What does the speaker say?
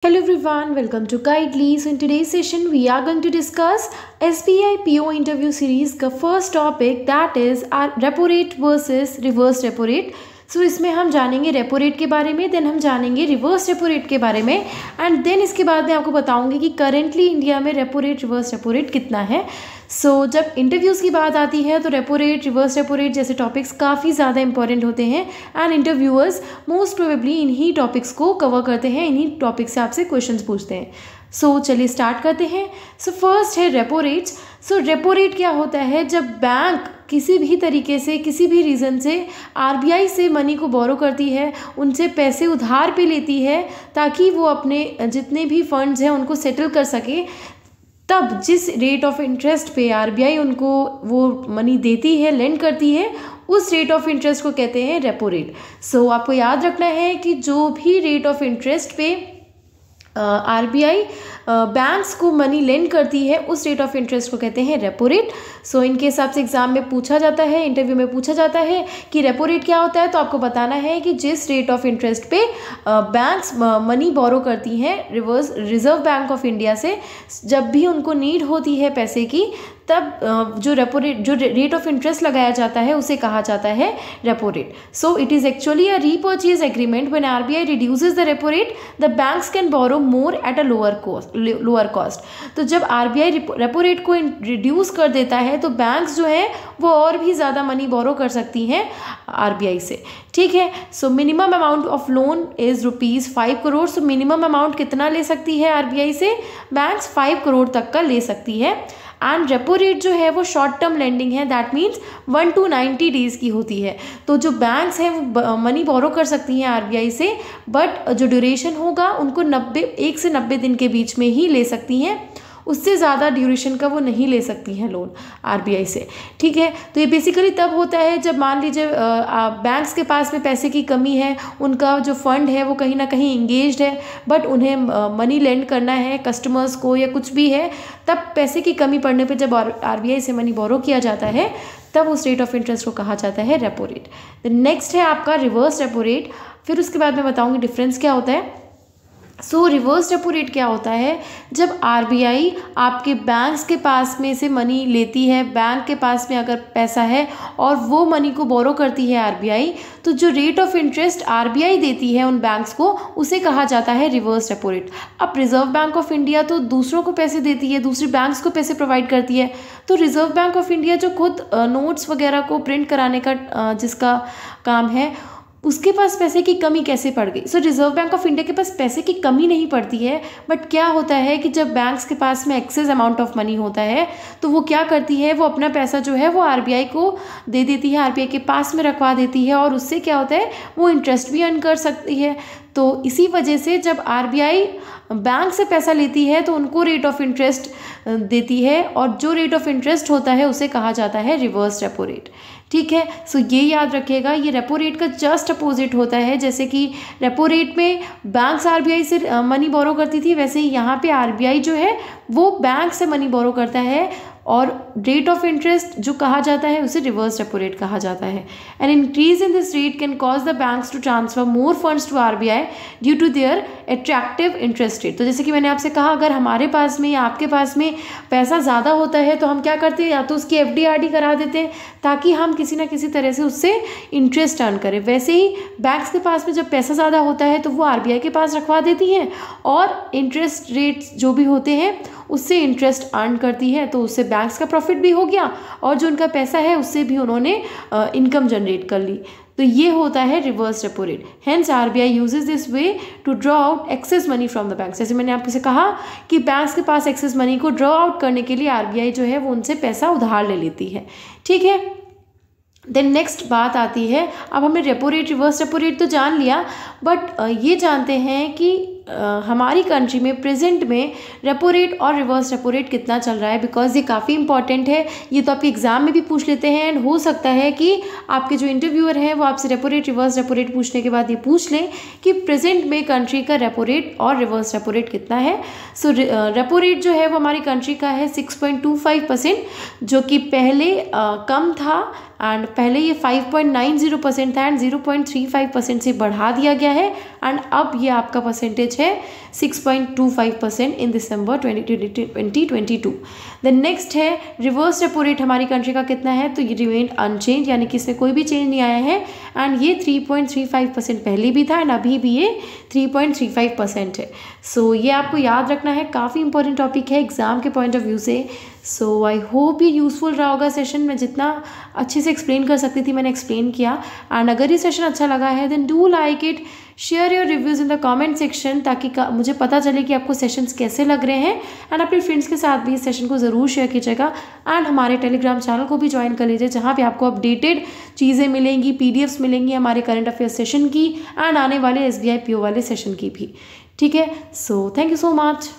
Hello everyone, welcome to Guidely. So in today's session, we are going to discuss SBI PO interview series का first topic that is our repo rate versus reverse repo rate. सो इसमें हम जानेंगे repo rate के बारे में, then हम जानेंगे reverse repo rate के बारे में एंड देन इसके बाद मैं आपको बताऊंगी कि करेंटली इंडिया में repo rate reverse repo rate कितना है. सो जब इंटरव्यूज़ की बात आती है तो repo rate reverse repo rate जैसे टॉपिक्स काफ़ी ज़्यादा इंपॉर्टेंट होते हैं एंड इंटरव्यूअर्स मोस्ट प्रोबेबली इन्हीं टॉपिक्स को कवर करते हैं, इन्हीं टॉपिक से आपसे क्वेश्चंस पूछते हैं. सो चलिए स्टार्ट करते हैं. सो फर्स्ट है रेपो रेट्स. सो रेपो रेट क्या होता है? जब बैंक किसी भी तरीके से किसी भी रीज़न से आरबीआई से मनी को बोरो करती है, उनसे पैसे उधार पे लेती है ताकि वो अपने जितने भी फंड्स हैं उनको सेटल कर सके, तब जिस रेट ऑफ इंटरेस्ट पे आरबीआई उनको वो मनी देती है, लेंड करती है, उस रेट ऑफ इंटरेस्ट को कहते हैं रेपो रेट. सो आपको याद रखना है कि जो भी रेट ऑफ इंटरेस्ट पे आरबीआई बैंक्स को मनी लेंड करती है उस रेट ऑफ इंटरेस्ट को कहते हैं रेपो रेट. सो इनके हिसाब से एग्जाम में पूछा जाता है, इंटरव्यू में पूछा जाता है कि रेपो रेट क्या होता है, तो आपको बताना है कि जिस रेट ऑफ इंटरेस्ट पे बैंक्स मनी बोरो करती हैं रिजर्व बैंक ऑफ इंडिया से, जब भी उनको नीड होती है पैसे की, तब जो रेपो रेट जो रेट ऑफ इंटरेस्ट लगाया जाता है उसे कहा जाता है repo rate. So it is actually a repurchase agreement. When RBI reduces the repo rate the banks can borrow more at a lower cost. तो जब आरबीआई रेपो रेट को रिड्यूस कर देता है तो बैंक्स जो है वो और भी ज़्यादा मनी बोरो कर सकती हैं आरबीआई से. ठीक है. So minimum amount of loan is ₹5 crore. So minimum amount कितना ले सकती है आरबीआई से? बैंक्स 5 करोड़ तक का ले सकती है. एंड रेपो रेट जो है वो शॉर्ट टर्म लेंडिंग है, दैट मीन्स 1 to 90 डेज़ की होती है. तो जो बैंक्स हैं वो मनी बोरो कर सकती हैं आरबीआई से, बट जो ड्यूरेशन होगा उनको 1 से 90 दिन के बीच में ही ले सकती हैं, उससे ज़्यादा ड्यूरेशन का वो नहीं ले सकती हैं लोन आरबीआई से. ठीक है. तो ये बेसिकली तब होता है जब मान लीजिए बैंक्स के पास में पैसे की कमी है, उनका जो फंड है वो कहीं ना कहीं इंगेज्ड है, बट उन्हें मनी लेंड करना है कस्टमर्स को या कुछ भी है, तब पैसे की कमी पड़ने पे जब आरबीआई से मनी बोरो किया जाता है तब उस रेट ऑफ इंटरेस्ट को कहा जाता है रेपो रेट. नेक्स्ट है आपका रिवर्स रेपो रेट. फिर उसके बाद मैं बताऊँगी डिफरेंस क्या होता है. सो रिवर्स रेपो रेट क्या होता है? जब आरबीआई आपके बैंक्स के पास में से मनी लेती है, बैंक के पास में अगर पैसा है और वो मनी को बोरो करती है आरबीआई, तो जो रेट ऑफ इंटरेस्ट आरबीआई देती है उन बैंक्स को उसे कहा जाता है रिवर्स रेपो रेट. अब रिजर्व बैंक ऑफ इंडिया तो दूसरों को पैसे देती है, दूसरी बैंक्स को पैसे प्रोवाइड करती है, तो रिजर्व बैंक ऑफ इंडिया जो खुद नोट्स वगैरह को प्रिंट कराने का जिसका काम है, उसके पास पैसे की कमी कैसे पड़ गई? सो रिजर्व बैंक ऑफ इंडिया के पास पैसे की कमी नहीं पड़ती है, बट क्या होता है कि जब बैंक्स के पास में एक्सेस अमाउंट ऑफ मनी होता है तो वो क्या करती है, वो अपना पैसा जो है वो आरबीआई को दे देती है, आरबीआई के पास में रखवा देती है, और उससे क्या होता है वो इंटरेस्ट भी अर्न कर सकती है. तो इसी वजह से जब आरबीआई बैंक से पैसा लेती है तो उनको रेट ऑफ इंटरेस्ट देती है, और जो रेट ऑफ इंटरेस्ट होता है उसे कहा जाता है रिवर्स रेपो रेट. ठीक है. सो ये याद रखिएगा, ये रेपो रेट का जस्ट अपोजिट होता है. जैसे कि रेपो रेट में बैंक्स आरबीआई से मनी बोरो करती थी, वैसे ही यहाँ पे आरबीआई जो है वो बैंक से मनी बोरो करता है, और रेट ऑफ इंटरेस्ट जो कहा जाता है उसे रिवर्स रेपो रेट कहा जाता है. An increase in this rate can cause the banks to transfer more funds to RBI due to their attractive interest rate. तो जैसे कि मैंने आपसे कहा, अगर हमारे पास में या आपके पास में पैसा ज़्यादा होता है तो हम क्या करते हैं, या तो उसकी एफडी आरडी करा देते हैं ताकि हम किसी ना किसी तरह से उससे इंटरेस्ट अर्न करें. वैसे ही बैंक्स के पास में जब पैसा ज़्यादा होता है तो वो आरबीआई के पास रखवा देती हैं, और इंटरेस्ट रेट्स जो भी होते हैं उससे इंटरेस्ट अर्न करती है, तो उससे बैंक्स का प्रॉफिट भी हो गया और जो उनका पैसा है उससे भी उन्होंने इनकम जनरेट कर ली. तो ये होता है reverse repo rate. Hence RBI uses this way to draw out excess money from the banks. जैसे मैंने आपसे कहा कि बैंक्स के पास एक्सेस मनी को ड्रॉ आउट करने के लिए आरबीआई जो है वो उनसे पैसा उधार ले लेती है. ठीक है. देन नेक्स्ट बात आती है, अब हमने repo rate reverse repo rate तो जान लिया, बट ये जानते हैं कि हमारी कंट्री में प्रेजेंट में रेपो रेट और रिवर्स रेपो रेट कितना चल रहा है, बिकॉज ये काफ़ी इंपॉर्टेंट है. ये तो आपके एग्जाम में भी पूछ लेते हैं, एंड हो सकता है कि आपके जो इंटरव्यूअर हैं वो आपसे repo rate reverse repo rate पूछने के बाद ये पूछ लें कि प्रेजेंट में कंट्री का रेपो रेट और रिवर्स रेपो रेट कितना है. सो रेपो रेट जो है वो हमारी कंट्री का है 6.25%, जो कि पहले कम था एंड पहले ये 5.90% था एंड 0.35% से बढ़ा दिया गया है एंड अब ये आपका परसेंटेज है 6.25% इन दिसंबर 2022। देन नेक्स्ट है रिवर्स रेपो रेट हमारी कंट्री का कितना है, तो ये रिमेन अनचेंज, यानी कि इसमें कोई भी चेंज नहीं आया है एंड ये 3.35% पहले भी था एंड अभी भी ये 3.35% है। सो ये आपको याद रखना है, काफ़ी इंपॉर्टेंट टॉपिक है एग्जाम के पॉइंट ऑफ व्यू से। सो आई होप ये यूज़फुल रहा होगा सेशन में, जितना अच्छे से एक्सप्लेन कर सकती थी मैंने एक्सप्लेन किया। एंड अगर ये सेशन अच्छा लगा है then do like it, share your reviews in the comment section, ताकि मुझे पता चले कि आपको सेशंस कैसे लग रहे हैं एंड अपने फ्रेंड्स के साथ भी इस सेशन को ज़रूर शेयर कीजिएगा एंड हमारे टेलीग्राम चैनल को भी ज्वाइन कर लीजिए, जहाँ पे आपको अपडेटेड चीज़ें मिलेंगी, PDFs मिलेंगी हमारे करंट अफेयर्स सेशन की एंड आने वाले SBI PO वाले सेशन की भी। ठीक है, so thank you so much.